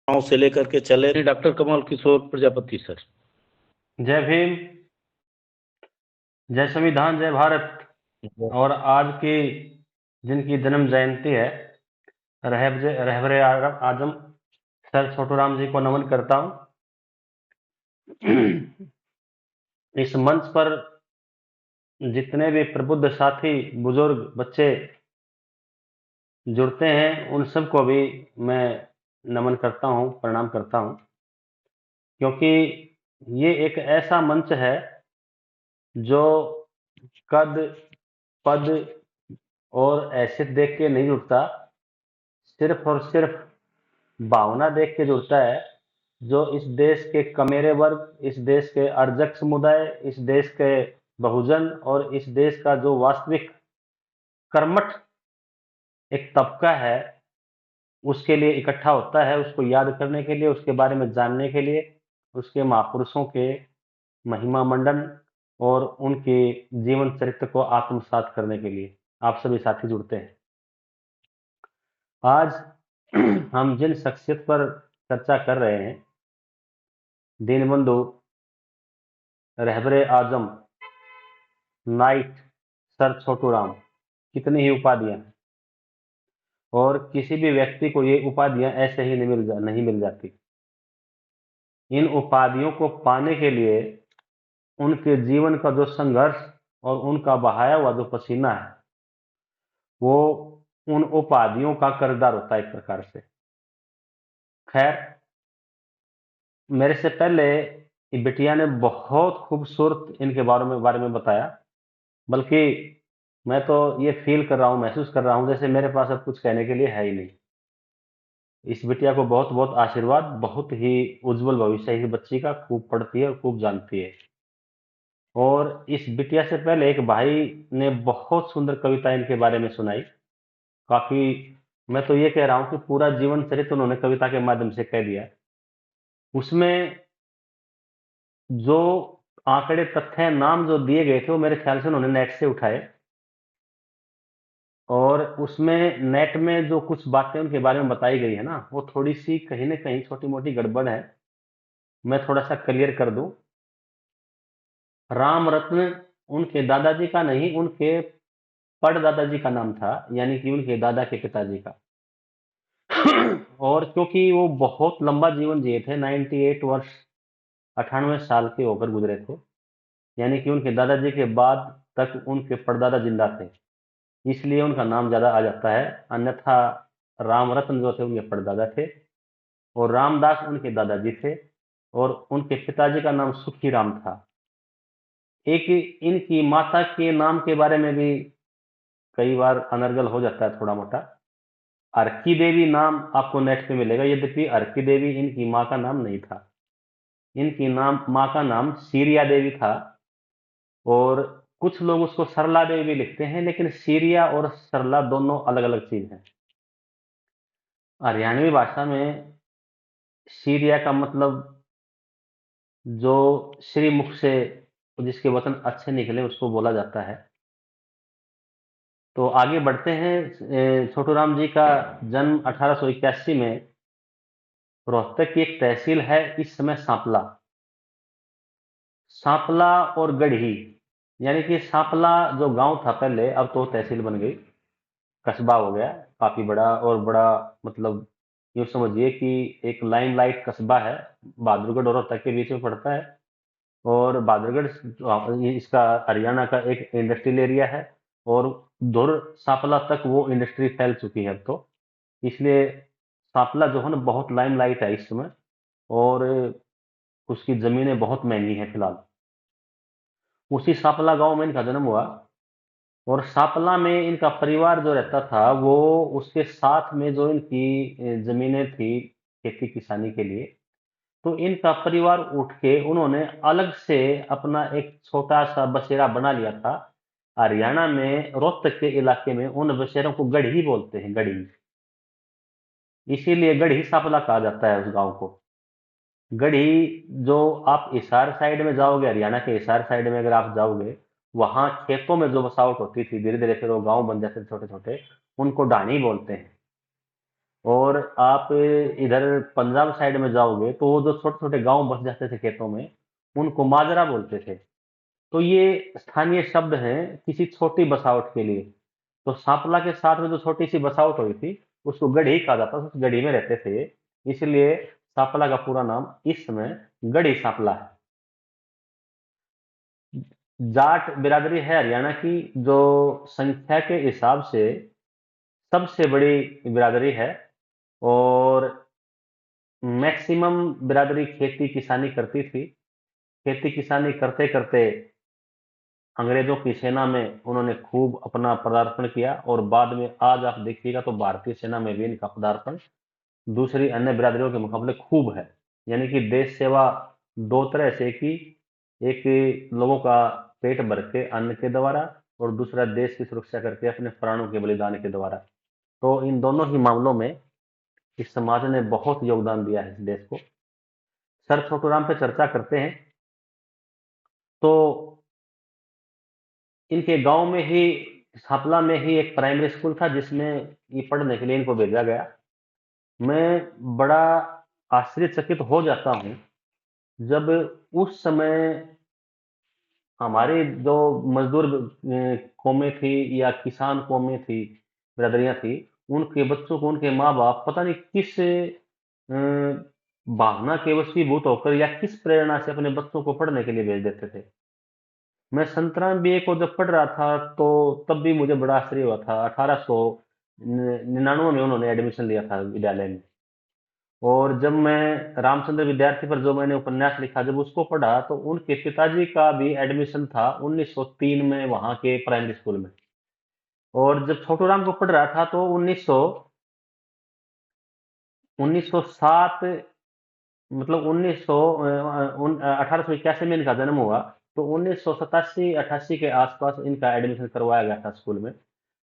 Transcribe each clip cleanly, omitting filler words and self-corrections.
गाँव से लेकर के चले डॉक्टर कमल किशोर प्रजापति सर। जय भीम, जय संविधान, जय भारत। और आज की जिनकी जन्म जयंती है, रहबरे आजम सर छोटू राम जी को नमन करता हूँ। इस मंच पर जितने भी प्रबुद्ध साथी, बुजुर्ग, बच्चे जुड़ते हैं, उन सबको भी मैं नमन करता हूँ, प्रणाम करता हूँ, क्योंकि ये एक ऐसा मंच है जो कद, पद और हैसियत देख के नहीं जुड़ता, सिर्फ और सिर्फ भावना देख के जुड़ता है। जो इस देश के कमेरे वर्ग, इस देश के अर्जक समुदाय, इस देश के बहुजन और इस देश का जो वास्तविक कर्मठ एक तबका है, उसके लिए इकट्ठा होता है, उसको याद करने के लिए, उसके बारे में जानने के लिए, उसके महापुरुषों के महिमा मंडन और उनके जीवन चरित्र को आत्मसात करने के लिए आप सभी साथी जुड़ते हैं। आज हम जिन शख्सियत पर चर्चा कर रहे हैं, दीनबंधु, रहबरे आजम, नाइट सर छोटू राम, कितनी ही उपाधियां हैं, और किसी भी व्यक्ति को ये उपाधियां ऐसे ही नहीं मिल जाती। इन उपाधियों को पाने के लिए उनके जीवन का जो संघर्ष और उनका बहाया हुआ जो पसीना है, वो उन उपाधियों का कर्जदार होता है एक प्रकार से। खैर, मेरे से पहले बिटिया ने बहुत खूबसूरत इनके बारे में बताया, बल्कि मैं तो ये फील कर रहा हूँ, महसूस कर रहा हूँ जैसे मेरे पास अब कुछ कहने के लिए है ही नहीं। इस बिटिया को बहुत बहुत आशीर्वाद, बहुत ही उज्जवल भविष्य है इस बच्ची का, खूब पढ़ती है और खूब जानती है। और इस बिटिया से पहले एक भाई ने बहुत सुंदर कविता इनके बारे में सुनाई। काफी, मैं तो ये कह रहा हूँ कि पूरा जीवन चरित्र उन्होंने कविता के माध्यम से कह दिया। उसमें जो आंकड़े, तथ्य, नाम जो दिए गए थे, वो मेरे ख्याल से उन्होंने नेट से उठाए, और उसमें नेट में जो कुछ बातें उनके बारे में बताई गई है ना, वो थोड़ी सी कहीं ना कहीं छोटी मोटी गड़बड़ है। मैं थोड़ा सा क्लियर कर दूं। राम रत्न उनके दादाजी का नहीं, उनके परदादाजी का नाम था, यानी कि उनके दादा के पिताजी का। और क्योंकि वो बहुत लंबा जीवन जिए थे, 98 वर्ष, 98 साल के होकर गुजरे थे, यानी कि उनके दादाजी के बाद तक उनके परदादा जिंदा थे, इसलिए उनका नाम ज्यादा आ जाता है। अन्यथा राम रत्न जो थे उनके परदादा थे, और रामदास उनके दादाजी थे, और उनके पिताजी का नाम सुखी राम था। एक इनकी माता के नाम के बारे में भी कई बार अनर्गल हो जाता है थोड़ा मोटा। अर्की देवी नाम आपको नेट पे मिलेगा, यद्यपि अर्की देवी इनकी माँ का नाम नहीं था। इनकी माँ का नाम सीरिया देवी था, और कुछ लोग उसको सरला देवी भी लिखते हैं, लेकिन सीरिया और सरला दोनों अलग अलग चीज हैं। हरियाणवी भाषा में सीरिया का मतलब जो श्रीमुख से जिसके वचन अच्छे निकले उसको बोला जाता है। तो आगे बढ़ते हैं। छोटू राम जी का जन्म 1881 में, रोहतक की एक तहसील है इस समय सांपला, सांपला और गढ़ी, यानी कि सांपला जो गांव था पहले, अब तो तहसील बन गई, कस्बा हो गया काफी बड़ा, और बड़ा मतलब यूँ समझिए कि एक लाइमलाइट कस्बा है, बहादुरगढ़ और रोहतक के बीच में पड़ता है। और बहादुरगढ़ ये इसका हरियाणा का एक इंडस्ट्रियल एरिया है, और धुर सांपला तक वो इंडस्ट्री फैल चुकी है अब तो, इसलिए सांपला जो है ना बहुत लाइमलाइट है इस समय, और उसकी जमीनें बहुत महंगी हैं फिलहाल। उसी सांपला गांव में इनका जन्म हुआ, और सांपला में इनका परिवार जो रहता था, वो उसके साथ में जो इनकी जमीनें थी खेती किसानी के लिए, तो इनका परिवार उठ के उन्होंने अलग से अपना एक छोटा सा बसेरा बना लिया था। हरियाणा में रोहतक के इलाके में उन बसेरों को गढ़ी बोलते हैं, गढ़ी, इसीलिए गढ़ी सांपला कहा जाता है उस गांव को। गढ़ी, जो आप हिसार साइड में जाओगे, हरियाणा के हिसार साइड में अगर आप जाओगे, वहां खेतों में जो बसावट होती थी, धीरे धीरे फिर वो गांव बन जाते थे छोटे छोटे, उनको ढाणी बोलते हैं। और आप इधर पंजाब साइड में जाओगे तो वो जो छोटे छोटे गांव बस जाते थे खेतों में, उनको माजरा बोलते थे। तो ये स्थानीय शब्द हैं किसी छोटी बसावट के लिए। तो सांपला के साथ में जो छोटी सी बसावट हुई थी, उसको गढ़ी कहा जाता था, उस गढ़ी में रहते थे ये, इसलिए सांपला का पूरा नाम इस समय गढ़ी सांपला है। जाट बिरादरी है हरियाणा की, जो संख्या के हिसाब से सबसे बड़ी बिरादरी है। और मैक्सिमम बिरादरी खेती किसानी करती थी। खेती किसानी करते करते अंग्रेजों की सेना में उन्होंने खूब अपना पदार्पण किया, और बाद में आज आप देखिएगा तो भारतीय सेना में भी इनका पदार्पण दूसरी अन्य बिरादरियों के मुकाबले खूब है। यानी कि देश सेवा दो तरह से की, एक लोगों का पेट भर के अन्न के द्वारा, और दूसरा देश की सुरक्षा करके अपने प्राणों के बलिदान के द्वारा। तो इन दोनों ही मामलों में इस समाज ने बहुत योगदान दिया है इस देश को। सर छोटूराम पे चर्चा करते हैं तो इनके गांव में ही, सापला में ही एक प्राइमरी स्कूल था जिसमें ये पढ़ने के लिए इनको भेजा गया। मैं बड़ा आश्चर्यचकित हो जाता हूँ जब उस समय हमारी जो मजदूर कौमें थी या किसान कौमें थी, बिरादरियां थी, उनके बच्चों को उनके माँ बाप पता नहीं किस भावना के वशीभूत होकर या किस प्रेरणा से अपने बच्चों को पढ़ने के लिए भेज देते थे। मैं संतराम बीए को जब पढ़ रहा था तो तब भी मुझे बड़ा आश्चर्य हुआ था। 1899 में उन्होंने एडमिशन लिया था विद्यालय में। और जब मैं रामचंद्र विद्यार्थी पर जो मैंने उपन्यास लिखा, जब उसको पढ़ा तो उनके पिताजी का भी एडमिशन था 1903 में वहां के प्राइमरी स्कूल में। और जब छोटूराम को पढ़ रहा था तो 1907, मतलब 1881 में इनका जन्म हुआ। तो 1987-88 के आसपास इनका एडमिशन करवाया गया था स्कूल में।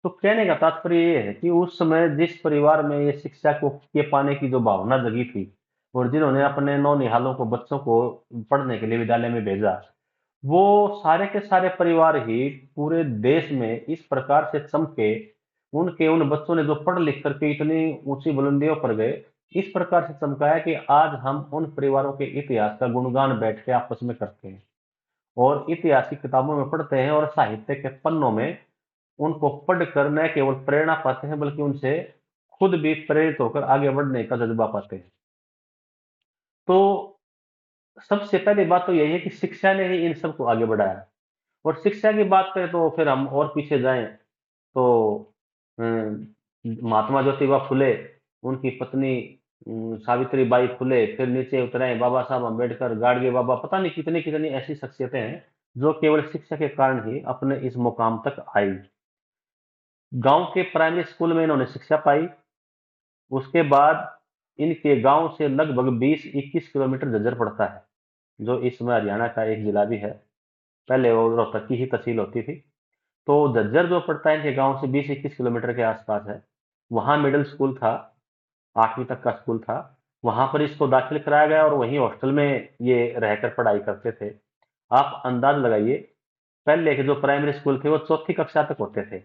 तो कहने का तात्पर्य ये है कि उस समय जिस परिवार में ये शिक्षा को के पाने की जो भावना जगी थी, और जिन्होंने अपने नौनिहालों को, बच्चों को पढ़ने के लिए विद्यालय में भेजा, वो सारे के सारे परिवार ही पूरे देश में इस प्रकार से चमके। उनके उन बच्चों ने जो पढ़ लिख करके इतनी ऊंची बुलंदियों पर गए, इस प्रकार से चमकाया कि आज हम उन परिवारों के इतिहास का गुणगान बैठ के आपस में करते हैं, और इतिहास की किताबों में पढ़ते हैं, और साहित्य के पन्नों में उनको पढ़कर न केवल प्रेरणा पाते हैं बल्कि उनसे खुद भी प्रेरित होकर आगे बढ़ने का जज्बा पाते हैं। तो सबसे पहली बात तो यही है कि शिक्षा ने ही इन सबको आगे बढ़ाया। और शिक्षा की बात करें तो फिर हम और पीछे जाएं तो महात्मा ज्योतिबा फुले, उनकी पत्नी सावित्री बाई फुले, फिर नीचे उतरे बाबा साहब अम्बेडकर, गाडगे बाबा, पता नहीं कितनी कितनी ऐसी शख्सियतें हैं जो केवल शिक्षा के कारण ही अपने इस मुकाम तक आई। गांव के प्राइमरी स्कूल में इन्होंने शिक्षा पाई। उसके बाद इनके गांव से लगभग 20-21 किलोमीटर झज्जर पड़ता है, जो इस समय हरियाणा का एक जिला भी है। पहले वो रोहतक की ही तहसील होती थी। तो झज्जर जो पड़ता है इनके गांव से 20-21 किलोमीटर के आसपास है। वहां मिडिल स्कूल था, 8वीं तक का स्कूल था। वहां पर इसको दाखिल कराया गया और वहीं हॉस्टल में ये रहकर पढ़ाई करते थे। आप अंदाज लगाइए, पहले के जो प्राइमरी स्कूल थे वो चौथी कक्षा तक होते थे।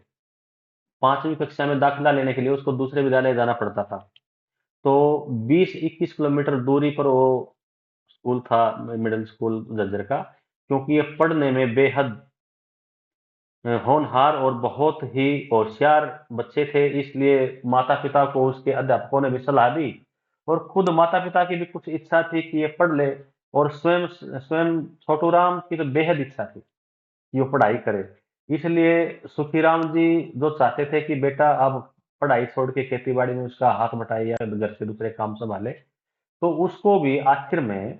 5वीं कक्षा में दाखिला लेने के लिए उसको दूसरे विद्यालय जाना पड़ता था। तो 20-21 किलोमीटर दूरी पर वो स्कूल था, मिडिल स्कूल झज्जर का। क्योंकि ये पढ़ने में बेहद होनहार और बहुत ही होशियार बच्चे थे, इसलिए माता पिता को उसके अध्यापकों ने भी सलाह दी, और खुद माता पिता की भी कुछ इच्छा थी कि ये पढ़ ले। और स्वयं स्वयं छोटूराम की तो बेहद इच्छा थी कि वो पढ़ाई करे। इसलिए सुखीराम जी जो चाहते थे कि बेटा अब पढ़ाई छोड़ के खेती बाड़ी में उसका हाथ बटाए या घर के दूसरे काम संभाले, तो उसको भी आखिर में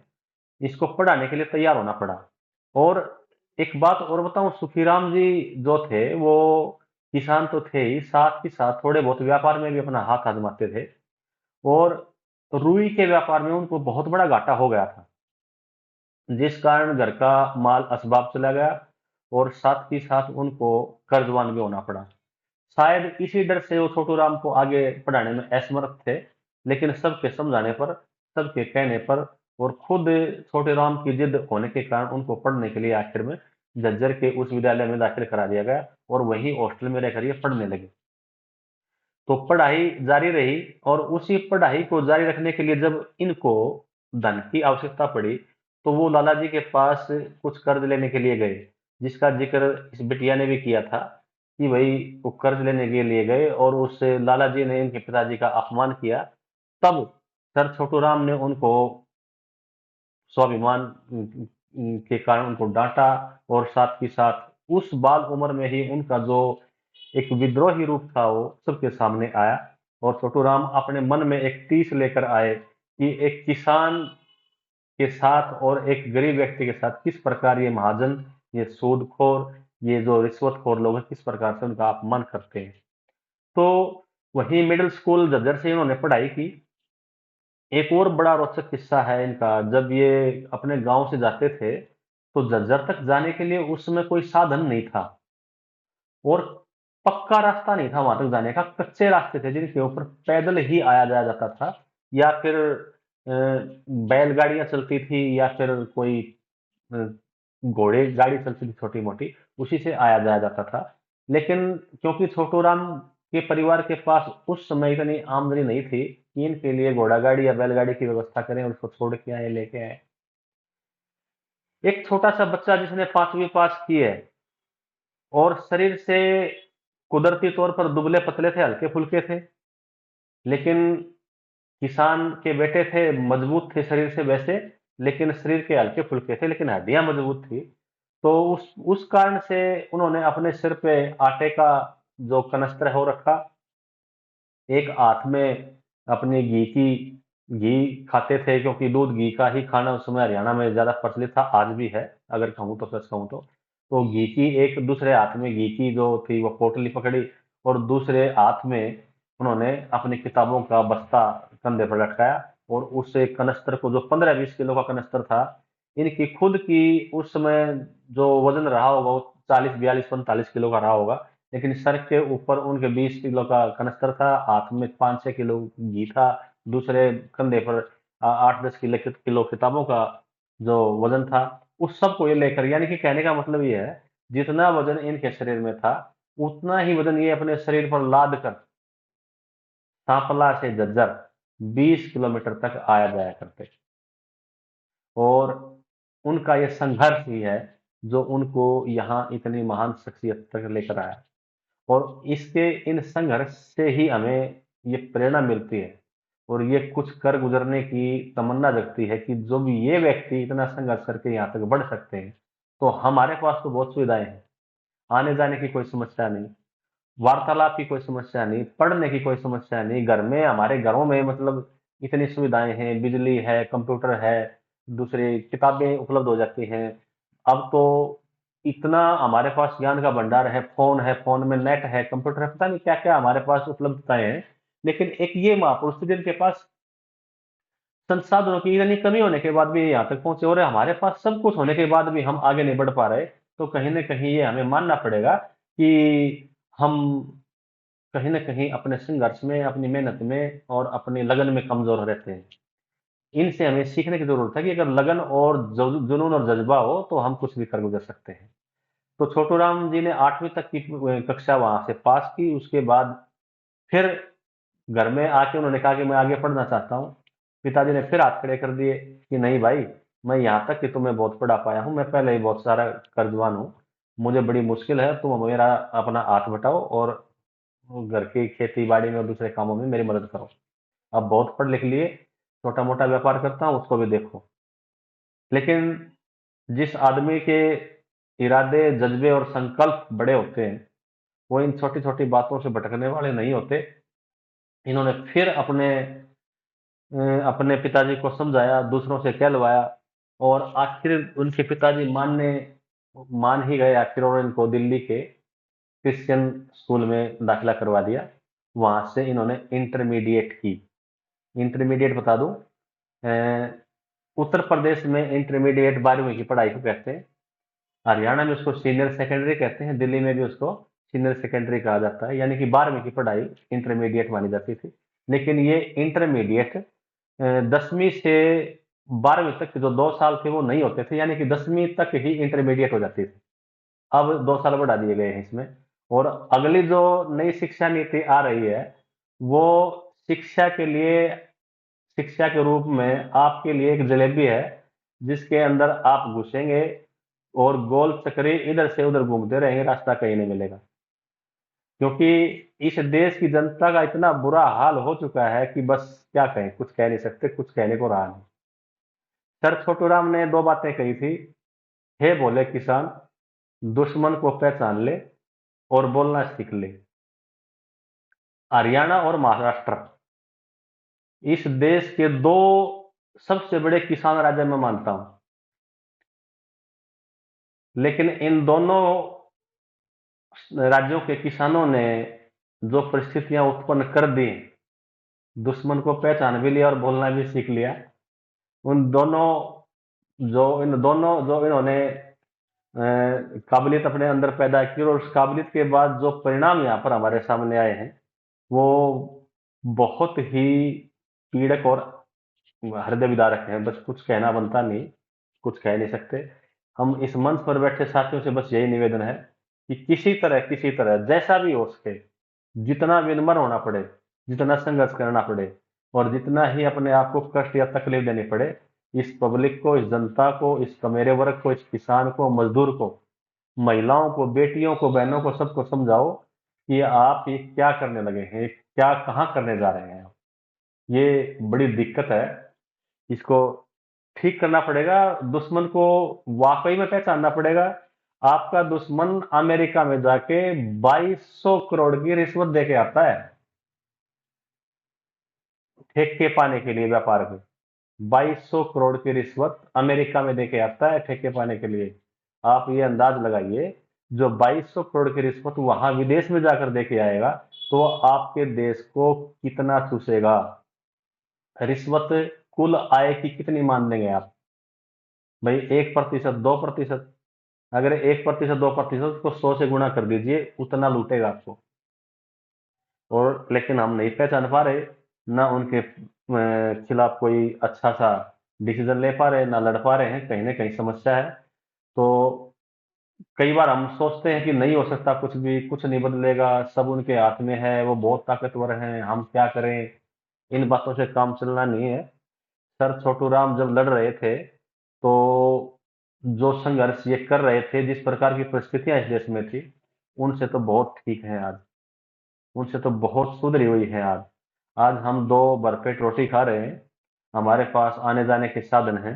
इसको पढ़ाने के लिए तैयार होना पड़ा। और एक बात और बताऊं, सुखीराम जी जो थे वो किसान तो थे ही, साथ ही साथ थोड़े बहुत व्यापार में भी अपना हाथ आजमाते थे। और रुई के व्यापार में उनको बहुत बड़ा घाटा हो गया था, जिस कारण घर का माल असबाब चला गया, और साथ ही साथ उनको कर्जवान भी होना पड़ा। शायद इसी डर से वो छोटू राम को आगे पढ़ाने में असमर्थ थे। लेकिन सबके समझाने पर, सबके कहने पर, और खुद छोटे राम की जिद होने के कारण उनको पढ़ने के लिए आखिर में झज्जर के उस विद्यालय में दाखिल करा दिया गया, और वहीं हॉस्टल में रहकर ये पढ़ने लगे। तो पढ़ाई जारी रही, और उसी पढ़ाई को जारी रखने के लिए जब इनको धन की आवश्यकता पड़ी, तो वो लाला जी के पास कुछ कर्ज लेने के लिए गए, जिसका जिक्र इस बिटिया ने भी किया था कि भाई वो कर्ज लेने के लिए गए और उस लाला जी ने इनके पिताजी का अपमान किया। तब सर छोटू राम ने उनको स्वाभिमान के कारण उनको डांटा, और साथ ही साथ उस बाल उम्र में ही उनका जो एक विद्रोही रूप था वो सबके सामने आया। और छोटू राम अपने मन में एक टीस लेकर आए कि एक किसान के साथ और एक गरीब व्यक्ति के साथ किस प्रकार ये महाजन, ये सूदखोर, ये जो रिश्वतखोर लोग हैं, किस प्रकार से उनका अपमान करते हैं। तो वहीं मिडिल स्कूल झज्जर से इन्होंने पढ़ाई की। एक और बड़ा रोचक किस्सा है इनका, जब ये अपने गांव से जाते थे तो झज्जर तक जाने के लिए उस समय कोई साधन नहीं था, और पक्का रास्ता नहीं था वहां तक जाने का, कच्चे रास्ते थे जिनके ऊपर पैदल ही आया जाया जाता था, या फिर बैलगाड़ियां चलती थी, या फिर कोई अ, घोड़े गाड़ी चलती थी छोटी मोटी, उसी से आया जाया जाता था। लेकिन क्योंकि छोटू राम के परिवार के पास उस समय इतनी आमदनी नहीं थी कि इनके लिए घोड़ा गाड़ी या बैलगाड़ी की व्यवस्था करें और उसको छोड़ के आए, लेके आए। एक छोटा सा बच्चा जिसने 5वीं पास की है, और शरीर से कुदरती तौर पर दुबले पतले थे, हल्के फुल्के थे, लेकिन किसान के बेटे थे, मजबूत थे शरीर से वैसे, लेकिन शरीर के हल्के फुल्के थे, लेकिन हड्डियां मजबूत थी। तो उस कारण से उन्होंने अपने सिर पे आटे का जो कनस्तर है वो रखा, एक हाथ में अपनी घी खाते थे, क्योंकि दूध घी का ही खाना उस समय हरियाणा में ज्यादा प्रचलित था, आज भी है अगर कहूँ तो, सच कहूँ तो घी की एक दूसरे हाथ में घी की जो थी वो पोटली पकड़ी, और दूसरे हाथ में उन्होंने अपनी किताबों का बस्ता कंधे पर लटकाया, और उस कनस्तर को, जो 15-20 किलो का कनस्तर था, इनकी खुद की उस समय जो वजन रहा होगा वो 40, 42, 45 किलो का रहा होगा, लेकिन सर के ऊपर उनके 20 किलो का कनस्तर था, हाथ में 5-6 किलो घी था, दूसरे कंधे पर 8-10 किलो किताबों का जो वजन था, उस सब को ये लेकर, यानी कि कहने का मतलब ये है, जितना वजन इनके शरीर में था उतना ही वजन ये अपने शरीर पर लाद कर सांपला से झज्जर 20 किलोमीटर तक आया जाया करते। और उनका ये संघर्ष ही है जो उनको यहाँ इतनी महान शख्सियत तक लेकर आया, और इसके इन संघर्ष से ही हमें ये प्रेरणा मिलती है, और ये कुछ कर गुजरने की तमन्ना जगती है कि जो भी ये व्यक्ति इतना संघर्ष करके यहाँ तक बढ़ सकते हैं, तो हमारे पास तो बहुत सुविधाएं हैं, आने जाने की कोई समस्या नहीं, वार्तालाप की कोई समस्या नहीं, पढ़ने की कोई समस्या नहीं, घर में, हमारे घरों में मतलब इतनी सुविधाएं हैं, बिजली है, कंप्यूटर है, दूसरी किताबें उपलब्ध हो जाती हैं। अब तो इतना हमारे पास ज्ञान का भंडार है, फोन में नेट है, कंप्यूटर है, पता नहीं क्या क्या हमारे पास उपलब्धताएं हैं। लेकिन एक ये महापुरुष थे जिनके पास संसाधनों की इतनी कमी होने के बाद भी ये यहाँ तक पहुंचे, और हमारे पास सब कुछ होने के बाद भी हम आगे नहीं बढ़ पा रहे, तो कहीं ना कहीं ये हमें मानना पड़ेगा कि हम कहीं न कहीं अपने संघर्ष में, अपनी मेहनत में और अपनी लगन में कमज़ोर रहते हैं। इनसे हमें सीखने की ज़रूरत है कि अगर लगन और जुनून और जज़्बा हो, तो हम कुछ भी कर गुज़र सकते हैं। तो छोटू राम जी ने 8वीं तक की कक्षा वहाँ से पास की, उसके बाद फिर घर में आके उन्होंने कहा कि मैं आगे पढ़ना चाहता हूँ। पिताजी ने फिर हाथ खड़े कर दिए कि नहीं भाई, मैं यहाँ तक कि तुम्हें बहुत पढ़ा पाया हूँ, मैं पहले ही बहुत सारा कर्ज़वान हूँ, मुझे बड़ी मुश्किल है, तुम मेरा अपना हाथ बटाओ और घर की खेती-बाड़ी में और दूसरे कामों में मेरी मदद करो। अब बहुत पढ़ लिख लिए, छोटा-मोटा व्यापार करता हूँ, उसको भी देखो। लेकिन जिस आदमी के इरादे, जज़्बे और संकल्प बड़े होते हैं, वो इन छोटी-छोटी बातों से भटकने वाले नहीं होते। इन्होंने फिर अपने पिताजी को समझाया, दूसरों से कहलवाया, और आखिर उनके पिताजी मान ही गए आखिर, और इनको दिल्ली के क्रिश्चियन स्कूल में दाखिला करवा दिया। वहाँ से इन्होंने इंटरमीडिएट की। इंटरमीडिएट बता दूं, उत्तर प्रदेश में इंटरमीडिएट 12वीं की पढ़ाई को कहते हैं, हरियाणा में उसको सीनियर सेकेंडरी कहते हैं, दिल्ली में भी उसको सीनियर सेकेंडरी कहा जाता है, यानी कि 12वीं की पढ़ाई इंटरमीडिएट मानी जाती थी। लेकिन ये इंटरमीडिएट 10वीं से 12वीं तक के जो 2 साल थे वो नहीं होते थे, यानी कि 10वीं तक ही इंटरमीडिएट हो जाती थी। अब 2 साल बढ़ा दिए गए हैं इसमें। और अगली जो नई शिक्षा नीति आ रही है, वो शिक्षा के लिए, शिक्षा के रूप में आपके लिए एक जलेबी है, जिसके अंदर आप घुसेंगे और गोल चक्री इधर से उधर घूमते रहेंगे, रास्ता कहीं नहीं मिलेगा। क्योंकि इस देश की जनता का इतना बुरा हाल हो चुका है कि बस क्या कहें, कुछ कह नहीं सकते, कुछ कहने को रहा नहीं। सर छोटू राम ने दो बातें कही थी। हे बोले किसान, दुश्मन को पहचान ले और बोलना सीख ले। हरियाणा और महाराष्ट्र इस देश के दो सबसे बड़े किसान राज्य मैं मानता हूं, लेकिन इन दोनों राज्यों के किसानों ने जो परिस्थितियां उत्पन्न कर दी, दुश्मन को पहचान भी लिया और बोलना भी सीख लिया। उन दोनों इन दोनों जो इन्होंने काबिलियत अपने अंदर पैदा की, और उस काबिलियत के बाद जो परिणाम यहाँ पर हमारे सामने आए हैं, वो बहुत ही पीड़क और हृदय विदारक हैं। बस कुछ कहना बनता नहीं, कुछ कह नहीं सकते। हम इस मंच पर बैठे साथियों से बस यही निवेदन है कि किसी तरह जैसा भी हो सके, जितना विनम्र होना पड़े, जितना संघर्ष करना पड़े, और जितना ही अपने आप को कष्ट या तकलीफ देनी पड़े, इस पब्लिक को, इस जनता को, इस कमेरे वर्ग को, इस किसान को, मजदूर को, महिलाओं को, बेटियों को, बहनों को, सबको समझाओ कि आप ये क्या करने लगे हैं, क्या कहाँ करने जा रहे हैं। ये बड़ी दिक्कत है, इसको ठीक करना पड़ेगा। दुश्मन को वाकई में पहचानना पड़ेगा। आपका दुश्मन अमेरिका में जाके 2200 करोड़ की रिश्वत दे के आता है, ठेके पाने के लिए, व्यापार में 2200 करोड़ की रिश्वत अमेरिका में देके आता है ठेके पाने के लिए। आप ये अंदाज लगाइए, जो 2200 करोड़ की रिश्वत वहां विदेश में जाकर देके आएगा, तो आपके देश को कितना चूसेगा। रिश्वत कुल आय की कितनी मान लेंगे आप? भाई 1%, 2%। अगर 1%, 2% को 100 से गुणा कर दीजिए, उतना लूटेगा आपको। और लेकिन हम नहीं पहचान पा रहे, ना उनके खिलाफ कोई अच्छा सा डिसीजन ले पा रहे, ना लड़ पा रहे हैं, कहीं ना कहीं समस्या है। तो कई बार हम सोचते हैं कि नहीं हो सकता कुछ भी, कुछ नहीं बदलेगा, सब उनके हाथ में है, वो बहुत ताकतवर हैं, हम क्या करें। इन बातों से काम चलना नहीं है। सर छोटू राम जब लड़ रहे थे, तो जो संघर्ष ये कर रहे थे, जिस प्रकार की परिस्थितियां इस देश में थी, उनसे तो बहुत ठीक है आज, उनसे तो बहुत सुधरी हुई है आज। आज हम दो भरपेट रोटी खा रहे हैं, हमारे पास आने जाने के साधन हैं,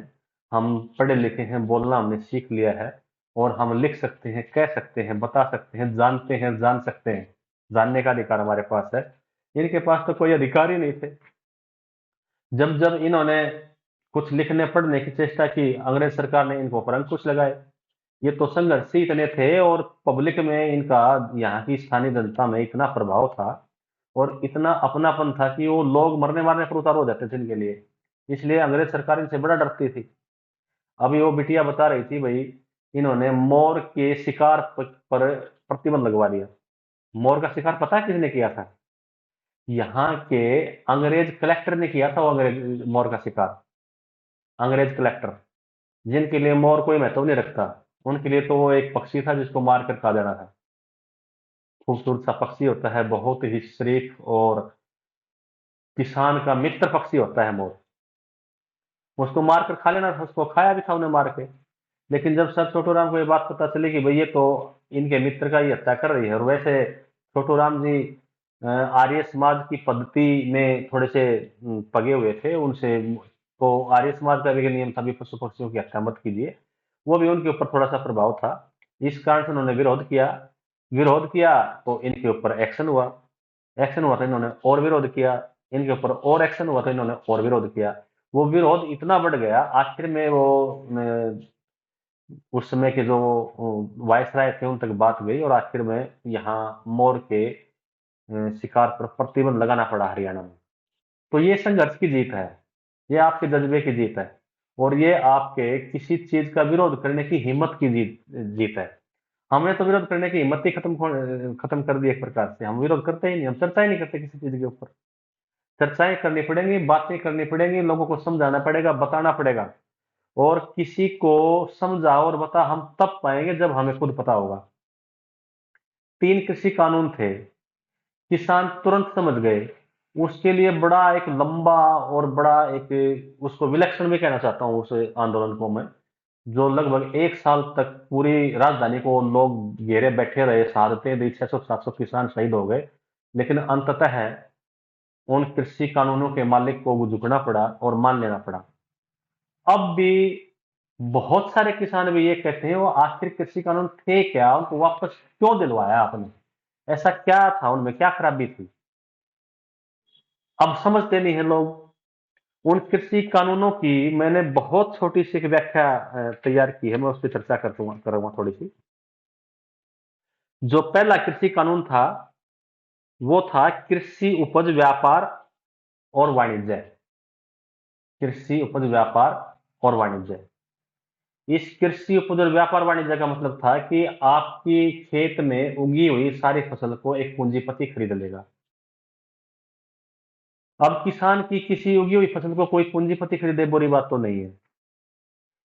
हम पढ़े लिखे हैं, बोलना हमने सीख लिया है, और हम लिख सकते हैं, कह सकते हैं, बता सकते हैं, जानते हैं, जान सकते हैं। जानने का अधिकार हमारे पास है। इनके पास तो कोई अधिकार ही नहीं थे। जब जब इन्होंने कुछ लिखने पढ़ने की चेष्टा की, अंग्रेज सरकार ने इनको पर अंकुश लगाए। ये तो संघर्षी इतने थे, और पब्लिक में इनका, यहाँ की स्थानीय जनता में इतना प्रभाव था और इतना अपनापन था कि वो लोग मरने मारने पर उतार हो जाते थे इनके लिए। इसलिए अंग्रेज सरकार इनसे बड़ा डरती थी। अभी वो बिटिया बता रही थी भाई, इन्होंने मोर के शिकार पर प्रतिबंध लगवा दिया। मोर का शिकार पता है किसने किया था? यहाँ के अंग्रेज कलेक्टर ने किया था, वो अंग्रेज मोर का शिकार। अंग्रेज कलेक्टर, जिनके लिए मोर कोई महत्व नहीं रखता, उनके लिए तो वो एक पक्षी था जिसको मार कर खा जाना था। खूबसूरत सा पक्षी होता है, बहुत ही शरीफ, और किसान का मित्र पक्षी होता है मोर। उसको मार कर खा लेना था, उसको खाया भी था उन्हें मार के। लेकिन जब सर छोटू राम को ये बात पता चली कि भाई ये तो इनके मित्र का ही हत्या कर रही है, और वैसे छोटू राम जी आर्य समाज की पद्धति में थोड़े से पगे हुए थे उनसे। तो आर्य समाज का भी नियम था भी पशु पक्षियों की हत्या मत कीजिए, वो भी उनके ऊपर थोड़ा सा प्रभाव था। इस कारण से उन्होंने विरोध किया। विरोध किया तो इनके ऊपर एक्शन हुआ। एक्शन हुआ तो इन्होंने और विरोध किया। इनके ऊपर और एक्शन हुआ तो इन्होंने और विरोध किया। वो विरोध इतना बढ़ गया, आखिर में वो उस समय के जो वायसराय थे उन तक बात गई, और आखिर में यहाँ मोर के शिकार पर प्रतिबंध लगाना पड़ा हरियाणा में। तो ये संघर्ष की जीत है, ये आपके जज्बे की जीत है, और ये आपके किसी चीज का विरोध करने की हिम्मत की जीत जीत है। हमने तो विरोध करने की हिम्मत ही खत्म कर दी एक प्रकार से। हम विरोध करते ही नहीं, हम चर्चा ही नहीं करते किसी चीज के ऊपर। चर्चाएं करनी पड़ेंगी, बातें करनी पड़ेंगी, लोगों को समझाना पड़ेगा, बताना पड़ेगा। और किसी को समझा और बता हम तब पाएंगे जब हमें खुद पता होगा। 3 कृषि कानून थे, किसान तुरंत समझ गए। उसके लिए बड़ा एक लंबा और बड़ा एक उसको विलक्षण भी कहना चाहता हूँ उस आंदोलन को मैं, जो लगभग 1 साल तक पूरी राजधानी को लोग घेरे बैठे रहे, शहादतें दी, 600-700 किसान शहीद हो गए, लेकिन अंततः उन कृषि कानूनों के मालिक को झुकना पड़ा और मान लेना पड़ा। अब भी बहुत सारे किसान भी ये कहते हैं, वो आखिर कृषि कानून थे क्या? उनको वापस क्यों दिलवाया आपने? ऐसा क्या था उनमें, क्या खराबी थी? अब समझते नहीं है लोग। उन कृषि कानूनों की मैंने बहुत छोटी सी एक व्याख्या तैयार की है, मैं उस पर चर्चा करूंगा थोड़ी सी। जो पहला कृषि कानून था, वो था कृषि उपज व्यापार और वाणिज्य। कृषि उपज व्यापार और वाणिज्य। इस कृषि उपज और व्यापार वाणिज्य का मतलब था कि आपकी खेत में उगी हुई सारी फसल को एक पूंजीपति खरीद लेगा। अब किसान की किसी उगी हुई फसल को कोई पूंजीपति खरीदे, बुरी बात तो नहीं है,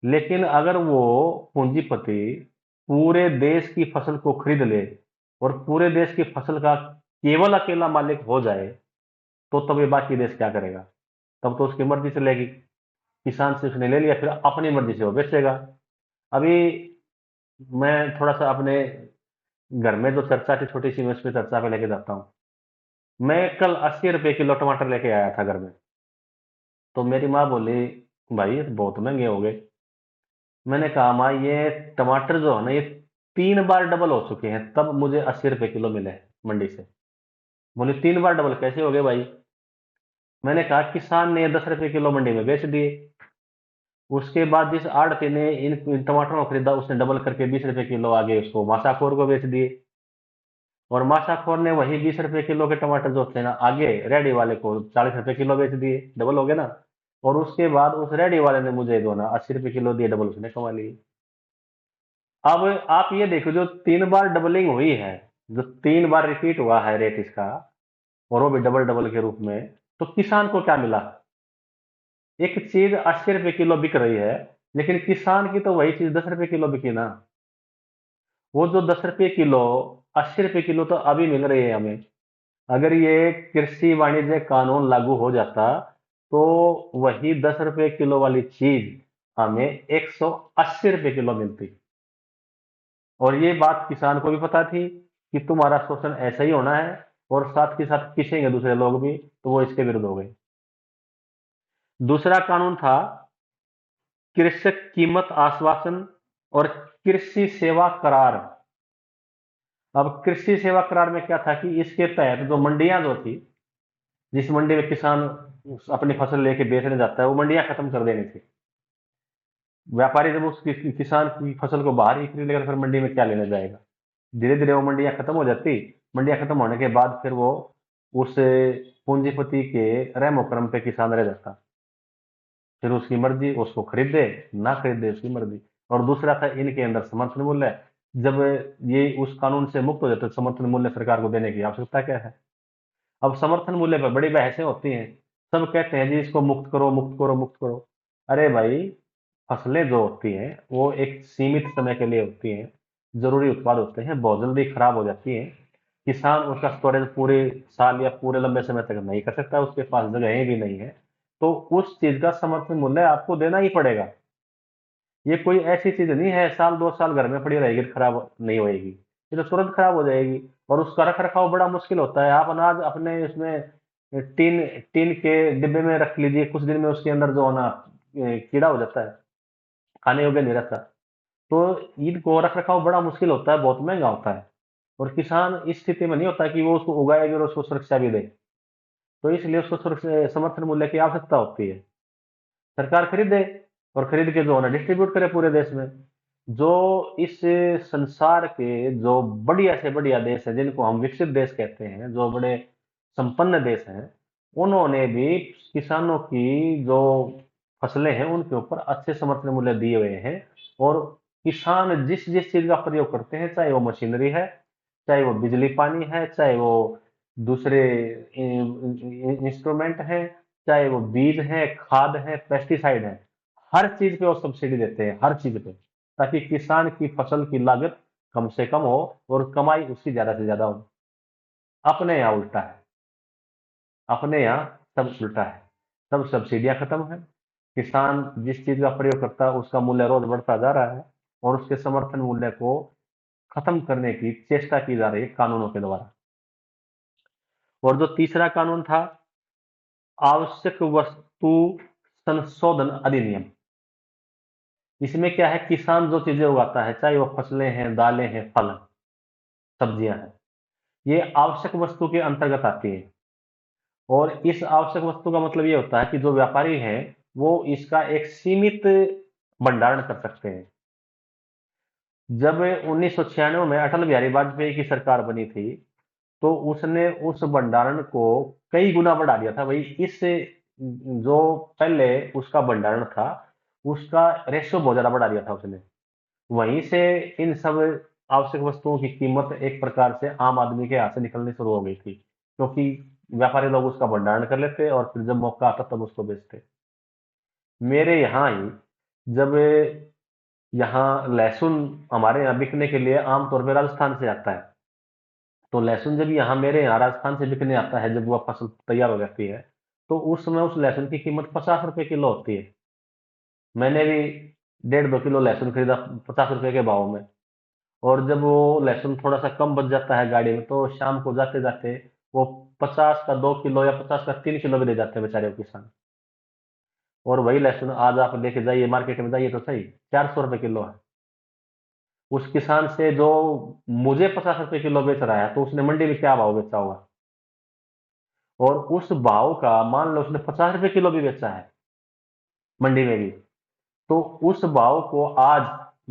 लेकिन अगर वो पूंजीपति पूरे देश की फसल को खरीद ले और पूरे देश की फसल का केवल अकेला मालिक हो जाए, तो तब ये बाकी देश क्या करेगा? तब तो उसकी मर्जी चलेगी। किसान से उसने ले लिया, फिर अपनी मर्जी से वो बेचेगा। अभी मैं थोड़ा सा अपने घर में जो चर्चा थी छोटी सी, मैं उस पर चर्चा पे लेके जाता हूँ। मैं कल 80 रुपए किलो टमाटर लेके आया था घर में। तो मेरी माँ बोली, भाई ये तो बहुत महंगे हो गए। मैंने कहा माँ, ये टमाटर जो है ना, ये 3 बार डबल हो चुके हैं, तब मुझे 80 रुपए किलो मिले मंडी से। बोले 3 बार डबल कैसे हो गए भाई? मैंने कहा किसान ने 10 रुपए किलो मंडी में बेच दिए। उसके बाद जिस आड़ती ने इन टमाटरों को खरीदा, उसने डबल करके 20 रुपए किलो आगे उसको मासाखोर को बेच दिए। और माशाखोर ने वही 20 रुपए किलो के टमाटर जो थे ना, आगे रेडी वाले को 40 रुपए किलो बेच दिए। डबल हो गए ना। और उसके बाद उस रेडी वाले ने मुझे दो ना 80 रुपए किलो दिए, डबल उसने कमा लिए। अब आप ये देखो, जो 3 बार डबलिंग हुई है, जो 3 बार रिपीट हुआ है रेट इसका, और वो भी डबल डबल के रूप में, तो किसान को क्या मिला? एक चीज 80 रुपए किलो बिक रही है, लेकिन किसान की तो वही चीज 10 रुपए किलो बिकी ना। वो जो 10 रुपए किलो, 80 रुपए किलो तो अभी मिल रही है हमें। अगर ये कृषि वाणिज्य कानून लागू हो जाता, तो वही 10 रुपए किलो वाली चीज हमें 180 रुपए किलो मिलती। और ये बात किसान को भी पता थी कि तुम्हारा शोषण ऐसा ही होना है, और साथ के साथ पिसेंगे दूसरे लोग भी, तो वो इसके विरुद्ध हो गए। दूसरा कानून था कृषक कीमत आश्वासन और कृषि सेवा करार। अब कृषि सेवा करार में क्या था कि इसके तहत जो मंडियां जो थी, जिस मंडी में किसान अपनी फसल लेके बेचने जाता है, वो मंडियां खत्म कर देनी थी। व्यापारी जब उस किसान की फसल को बाहर ही खरीद लेकर, फिर मंडी में क्या लेने जाएगा? धीरे धीरे वो मंडियां खत्म हो जाती। मंडियां खत्म होने के बाद फिर वो उस पूंजीपति के रहमो करम पे किसान रह जाता। फिर उसकी मर्जी, उसको खरीदे ना खरीदे उसकी मर्जी। और दूसरा था इनके अंदर समर्थन मूल्य। जब ये उस कानून से मुक्त हो जाते, तो समर्थन मूल्य सरकार को देने की आवश्यकता क्या है? अब समर्थन मूल्य पर बड़ी बहसें होती हैं। सब कहते हैं जी इसको मुक्त करो, मुक्त करो, मुक्त करो। अरे भाई, फसलें जो होती हैं वो एक सीमित समय के लिए होती हैं, जरूरी उत्पाद होते हैं, बहुत जल्दी खराब हो जाती हैं। किसान उसका स्टोरेज पूरे साल या पूरे लंबे समय तक नहीं कर सकता, उसके पास जगहें भी नहीं है। तो उस चीज का समर्थन मूल्य आपको देना ही पड़ेगा। ये कोई ऐसी चीज नहीं है साल 2 साल घर में पड़ी रहेगी, खराब नहीं होएगी। ये तो तुरंत खराब हो जाएगी। और उसका रख रखाव बड़ा मुश्किल होता है। आप अनाज अपने इसमें टीन टीन के डिब्बे में रख लीजिए, कुछ दिन में उसके अंदर जो है ना कीड़ा हो जाता है, खाने योग्य नहीं रहता। तो इनको रख रखाव बड़ा मुश्किल होता है, बहुत महंगा होता है। और किसान इस स्थिति में नहीं होता कि वो उसको उगाएगी और उसको सुरक्षा भी दे। तो इसलिए उसको सुरक्षा समर्थन मूल्य की आवश्यकता होती है। सरकार खरीदे, और खरीद के जो है ना डिस्ट्रीब्यूट करे पूरे देश में। जो इस संसार के जो बढ़िया से बढ़िया देश है, जिनको हम विकसित देश कहते हैं, जो बड़े संपन्न देश हैं, उन्होंने भी किसानों की जो फसलें हैं उनके ऊपर अच्छे समर्थन मूल्य दिए हुए हैं। और किसान जिस जिस चीज का प्रयोग करते हैं, चाहे वो मशीनरी है, चाहे वो बिजली पानी है, चाहे वो दूसरे इंस्ट्रूमेंट है, चाहे वो बीज है, खाद है, पेस्टिसाइड है, हर चीज पे वो सब्सिडी देते हैं, हर चीज पे, ताकि किसान की फसल की लागत कम से कम हो और कमाई उसकी ज्यादा से ज्यादा हो। अपने यहाँ उल्टा है। अपने यहाँ सब उल्टा है, सब सब्सिडियां खत्म है। किसान जिस चीज का प्रयोग करता है उसका मूल्य रोज बढ़ता जा रहा है और उसके समर्थन मूल्य को खत्म करने की चेष्टा की जा रही है कानूनों के द्वारा। और जो तीसरा कानून था, आवश्यक वस्तु संशोधन अधिनियम, इसमें क्या है, किसान जो चीजें उगाता है, चाहे वो फसलें हैं, दालें हैं, फल हैं, सब्जियां हैं, ये आवश्यक वस्तु के अंतर्गत आती है। और इस आवश्यक वस्तु का मतलब ये होता है कि जो व्यापारी हैं वो इसका एक सीमित भंडारण कर सकते हैं। जब 1996 में अटल बिहारी वाजपेयी की सरकार बनी थी तो उसने उस भंडारण को कई गुना बढ़ा दिया था भाई। इस जो पहले उसका भंडारण था उसका रेशो बहुत ज्यादा बढ़ा दिया था उसने। वहीं से इन सब आवश्यक वस्तुओं की कीमत एक प्रकार से आम आदमी के हाथ से निकलनी शुरू हो गई थी, क्योंकि व्यापारी लोग उसका भंडारण कर लेते और फिर जब मौका आता तब उसको बेचते। मेरे यहाँ ही जब यहाँ लहसुन हमारे यहाँ बिकने के लिए आमतौर पर राजस्थान से आता है, तो लहसुन जब यहाँ मेरे यहाँ राजस्थान से बिकने आता है, जब वह फसल तैयार हो जाती है, तो उस समय उस लहसुन की कीमत 50 रुपए किलो होती है। मैंने भी 1.5-2 किलो लहसुन खरीदा 50 रुपए के भाव में। और जब वो लहसुन थोड़ा सा कम बच जाता है गाड़ी में, तो शाम को जाते जाते वो 50 का 2 किलो या 50 का 3 किलो भी दे जाते हैं बेचारे वो किसान। और वही लहसुन आज आप लेके जाइए मार्केट में, जाइए तो सही, 400 रुपए किलो है। उस किसान से जो मुझे 50 रुपए किलो बेच रहा है, तो उसने मंडी में क्या भाव बेचा होगा। और उस भाव का मान लो उसने 50 रुपए किलो भी बेचा है मंडी में भी, तो उस भाव को आज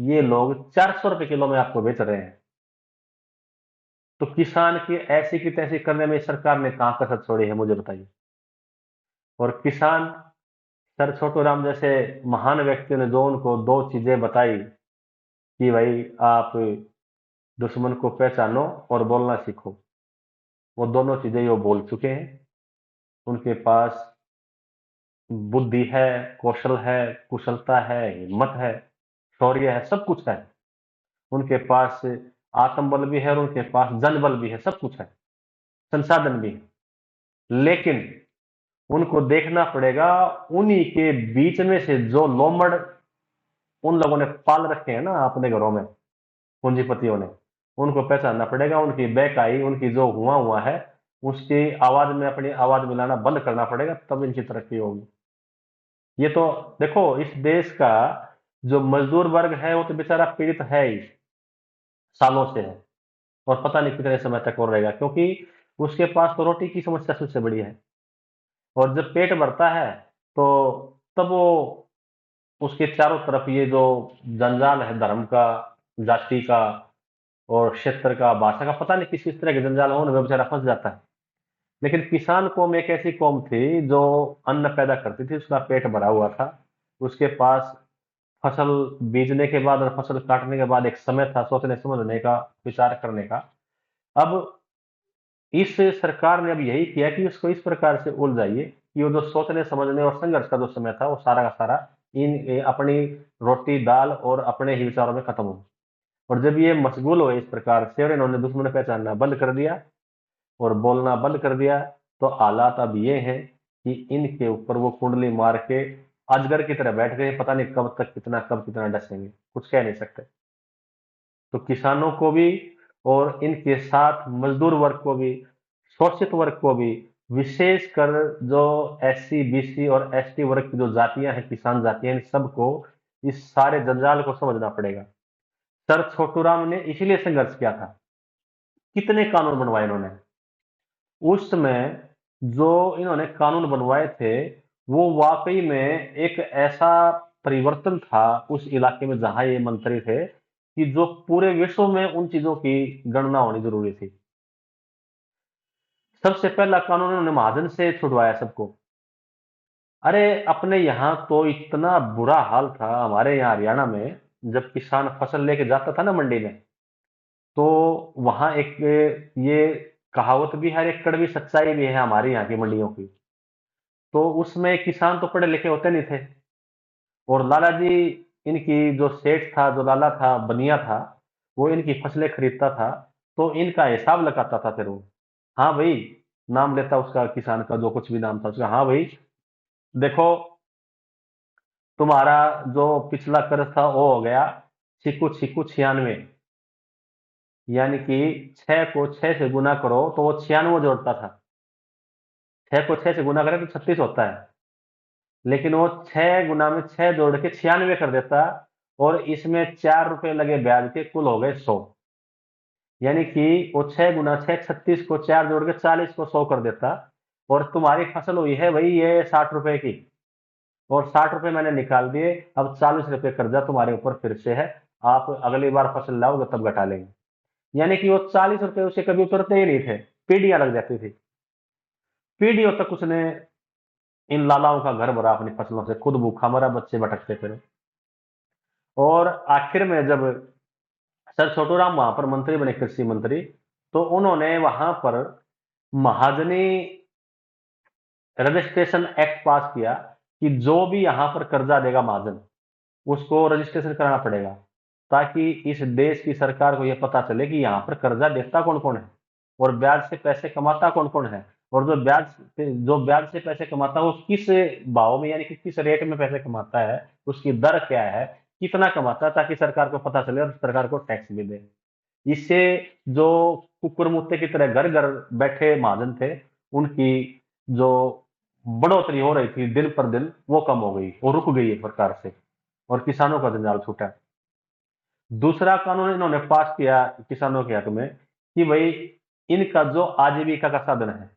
ये लोग 400 रुपए किलो में आपको बेच रहे हैं। तो किसान की ऐसी की तैसी करने में सरकार ने कहां कसर छोड़ी है, मुझे बताइए। और किसान, सर छोटू राम जैसे महान व्यक्तियों ने जो उनको दो चीजें बताई कि भाई आप दुश्मन को पहचानो और बोलना सीखो, वो दोनों चीजें वो बोल चुके हैं। उनके पास बुद्धि है, कौशल है, कुशलता है, हिम्मत है, शौर्य है, सब कुछ है। उनके पास आत्मबल भी है और उनके पास जनबल भी है, सब कुछ है, संसाधन भी है। लेकिन उनको देखना पड़ेगा उन्हीं के बीच में से जो लोमड़ उन लोगों ने पाल रखे हैं ना अपने घरों में, पूंजीपतियों ने, उनको पहचानना पड़ेगा। उनकी बेकाई, उनकी जो हुआ हुआ है, उसकी आवाज में अपनी आवाज मिलाना बंद करना पड़ेगा, तब इनकी तरक्की होगी। ये तो देखो, इस देश का जो मजदूर वर्ग है वो तो बेचारा पीड़ित है ही, सालों से है, और पता नहीं कितने समय तक और रहेगा, क्योंकि उसके पास तो रोटी की समस्या सबसे बड़ी है। और जब पेट भरता है तो तब वो उसके चारों तरफ ये जो जंजाल है, धर्म का, जाति का और क्षेत्र का, भाषा का, पता नहीं किस किस तरह के जंजाल हो, उनमें बेचारा फंस जाता है। लेकिन किसान कौम एक ऐसी कौम थी जो अन्न पैदा करती थी, उसका पेट भरा हुआ था। उसके पास फसल बीजने के बाद और फसल काटने के बाद एक समय था सोचने समझने का, विचार करने का। अब इस सरकार ने अब यही किया कि उसको इस प्रकार से उलझाइए कि वो जो सोचने समझने और संघर्ष का जो समय था वो सारा का सारा अपनी रोटी दाल और अपने ही विचारों में खत्म हो। और जब ये मशगूल हुए इस प्रकार से और इन्होंने दुश्मन पहचानना बंद कर दिया और बोलना बंद कर दिया, तो हालात अब ये हैं कि इनके ऊपर वो कुंडली मार के अजगर की तरह बैठ गए, पता नहीं कब तक कितना, कब कितना डसेंगे, कुछ कह नहीं सकते। तो किसानों को भी और इनके साथ मजदूर वर्ग को भी, शोषित वर्ग को भी, विशेषकर जो एससी बीसी और एसटी वर्ग की जो जातियां हैं, किसान जातियां, इन सबको इस सारे जंजाल को समझना पड़ेगा। सर छोटूराम ने इसीलिए संघर्ष किया था, कितने कानून बनवाए इन्होंने। उस समय जो इन्होंने कानून बनवाए थे वो वाकई में एक ऐसा परिवर्तन था उस इलाके में जहां ये मंत्री थे, कि जो पूरे विश्व में उन चीजों की गणना होनी जरूरी थी। सबसे पहला कानून उन्होंने महाजन से छुड़वाया सबको। अरे अपने यहाँ तो इतना बुरा हाल था, हमारे यहाँ हरियाणा में जब किसान फसल लेके जाता था ना मंडी में, तो वहां एक ये कहावत भी है, एक कड़वी सच्चाई भी है हमारे यहाँ की मंडियों की। तो उसमें किसान तो पढ़े लिखे होते नहीं थे, और लाला जी, इनकी जो सेठ था, जो लाला था, बनिया था, वो इनकी फसलें खरीदता था, तो इनका हिसाब लगाता था फिर वो। हाँ भाई, नाम लेता उसका, किसान का जो कुछ भी नाम था उसका, हाँ भाई देखो, तुम्हारा जो पिछला कर्ज था वो हो गया छिकू छिकू 96, यानी कि 6 को 6 से गुना करो तो वो 96 जोड़ता था। 6 को 6 से गुना करें तो 36 होता है, लेकिन वो 6 गुना में 6 जोड़ के 96 कर देता, और इसमें 4 रुपए लगे ब्याज के, कुल हो गए 100। यानी कि वो 6 गुना 6, 36 को 4 जोड़ के 40 को 100 कर देता, और तुम्हारी फसल हुई है भाई ये 60 रुपए की, और 60 रुपए मैंने निकाल दिए, अब 40 रुपए कर्जा तुम्हारे ऊपर फिर से है, आप अगली बार फसल लाओगे तब घटा लेंगे। यानी कि वो 40 रुपए उसे कभी उतरते ही नहीं थे, पीढ़ियां लग जाती थी, पीढ़ियों तक उसने इन लालाओं का घर भरा अपनी फसलों से, खुद भूखा मरा, बच्चे भटकते फिरे। और आखिर में जब सर छोटूराम वहां पर मंत्री बने, कृषि मंत्री, तो उन्होंने वहां पर महाजनी रजिस्ट्रेशन एक्ट पास किया कि जो भी यहां पर कर्जा देगा महाजन, उसको रजिस्ट्रेशन कराना पड़ेगा, ताकि इस देश की सरकार को यह पता चले कि यहाँ पर कर्जा देता कौन कौन है, और ब्याज से पैसे कमाता कौन कौन है, और जो ब्याज से पैसे कमाता है वो किस भाव में, यानी कि किस रेट में पैसे कमाता है, उसकी दर क्या है, कितना कमाता है, ताकि सरकार को पता चले और सरकार को टैक्स भी दे। इससे जो कुकुर मुत्ते की तरह घर घर बैठे महाजन थे, उनकी जो बढ़ोतरी हो रही थी दिन पर दिन, वो कम हो गई और रुक गई एक प्रकार से, और किसानों का जंजाल छूटा। दूसरा कानून इन्होंने पास किया किसानों के हक में कि भाई इनका जो आजीविका का साधन है,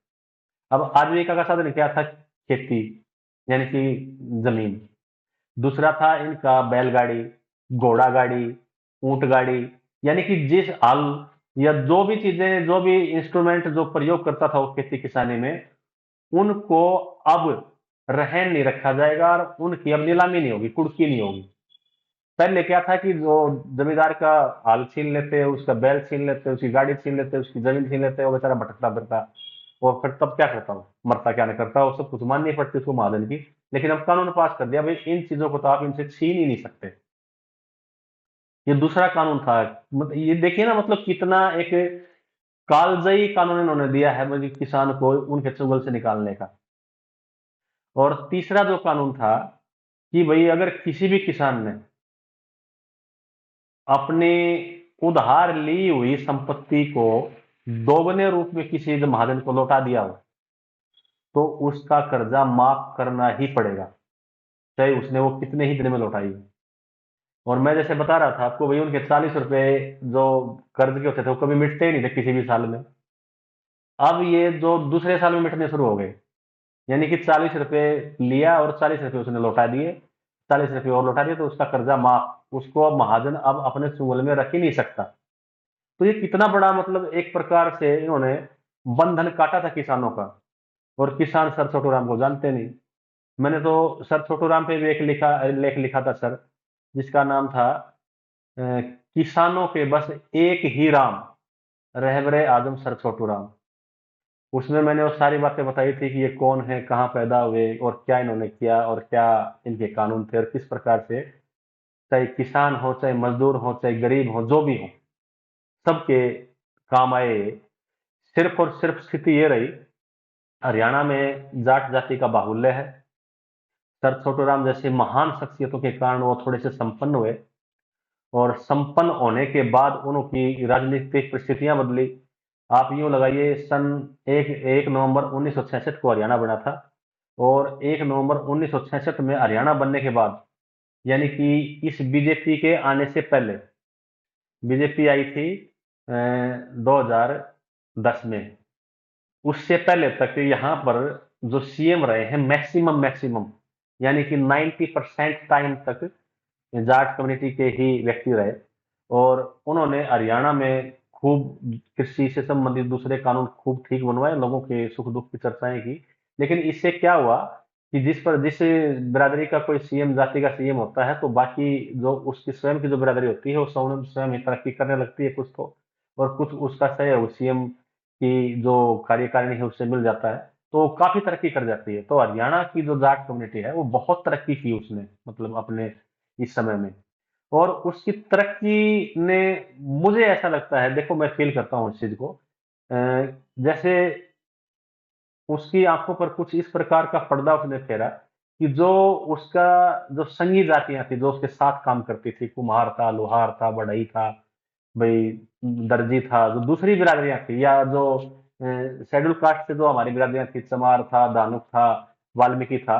अब आजीविका का साधन क्या था? खेती, यानी कि जमीन। दूसरा था इनका बैलगाड़ी, घोड़ा गाड़ी, ऊंट गाड़ी, यानी कि जिस हल या जो भी चीजें, जो भी इंस्ट्रूमेंट जो प्रयोग करता था वो खेती किसानी में, उनको अब रहन नहीं रखा जाएगा, और उनकी अब नीलामी नहीं होगी, कुर्की नहीं होगी। पहले क्या था कि जो जमींदार का हाल छीन लेते, उसका बैल छीन लेते, उसकी गाड़ी छीन लेते, उसकी जमीन छीन लेते, वो बेचारा भटकता फिरता, और फिर तब क्या करता हूँ, मरता क्या नहीं करता, वो सब कुछ माननी पड़ती उसको महाजन की। लेकिन अब कानून पास कर दिया भाई इन चीजों को तो आप इनसे छीन ही नहीं सकते। ये दूसरा कानून था। मतलब ये देखिए ना, मतलब कितना एक कालजयी कानून इन्होंने दिया है, मतलब किसान को उनके चुंगल से निकालने का। और तीसरा जो कानून था कि भाई अगर किसी भी किसान ने अपने उधार ली हुई संपत्ति को दोगुने रूप में किसी महाजन को लौटा दिया हो, तो उसका कर्जा माफ करना ही पड़ेगा, चाहे उसने वो कितने ही दिन में लौटाई हो। और मैं जैसे बता रहा था आपको भाई, उनके 40 रुपए जो कर्ज के होते थे वो कभी मिटते ही नहीं थे किसी भी साल में। अब ये जो दूसरे साल में मिटने शुरू हो गए, यानी कि 40 रुपए लिया और 40 रुपए उसने लौटा दिए, 40 रुपए और लौटा दिए, तो उसका कर्जा माफ, उसको अब महाजन अब अपने चुंगल में रख ही नहीं सकता। तो ये कितना बड़ा, मतलब एक प्रकार से इन्होंने बंधन काटा था किसानों का। और किसान सर छोटू राम को जानते नहीं। मैंने तो सर छोटू राम पे भी एक लेख लिखा था सर, जिसका नाम था किसानों के बस एक ही राम, रहबरे आजम सर छोटू राम। उसमें मैंने वो सारी बातें बताई थी कि ये कौन है, कहाँ पैदा हुए, और क्या इन्होंने किया, और क्या इनके कानून थे, और किस प्रकार से चाहे किसान हो, चाहे मजदूर हो, चाहे गरीब हो, जो भी हो, सबके काम आए। सिर्फ और सिर्फ स्थिति ये रही, हरियाणा में जाट जाति का बाहुल्य है। सर छोटूराम जैसे महान शख्सियतों के कारण वो थोड़े से संपन्न हुए, और संपन्न होने के बाद उनकी राजनीतिक परिस्थितियां बदली। आप यूं लगाइए, सन 1 नवंबर 1966 को हरियाणा बना था, और 1 नवंबर 1966 में हरियाणा बनने के बाद, यानी कि इस बीजेपी के आने से पहले, बीजेपी आई थी 2010 में, उससे पहले तक यहाँ पर जो सीएम रहे हैं, मैक्सिमम मैक्सिमम, यानी कि 90% टाइम तक जाट कम्युनिटी के ही व्यक्ति रहे। और उन्होंने हरियाणा में खूब कृषि से संबंधित दूसरे कानून खूब ठीक बनवाए, लोगों के सुख दुख की चर्चाएं की। लेकिन इससे क्या हुआ कि जिस बिरादरी का कोई सीएम, जाति का सीएम होता है, तो बाकी जो उसकी स्वयं की जो बिरादरी होती है वो स्वयं स्वयं ही तरक्की करने लगती है कुछ तो, और कुछ उसका सहयोग सीएम की जो कार्यकारिणी है उससे मिल जाता है, तो काफी तरक्की कर जाती है। तो हरियाणा की जो जाट कम्युनिटी है वो बहुत तरक्की की उसने, मतलब अपने इस समय में। और उसकी तरक्की ने, मुझे ऐसा लगता है, देखो मैं फील करता हूँ इस चीज को, जैसे उसकी आंखों पर कुछ इस प्रकार का पर्दा उसने फेरा कि जो उसका जो संगी जातियां थी, जो उसके साथ काम करती थी, कुम्हार था, लोहार था, बढ़ई था, भाई दर्जी था, जो दूसरी बिरादरियां थी, या जो शेड्यूल कास्ट से जो हमारी बिरादरियां थी, चमार था, दानुक था, वाल्मीकि था,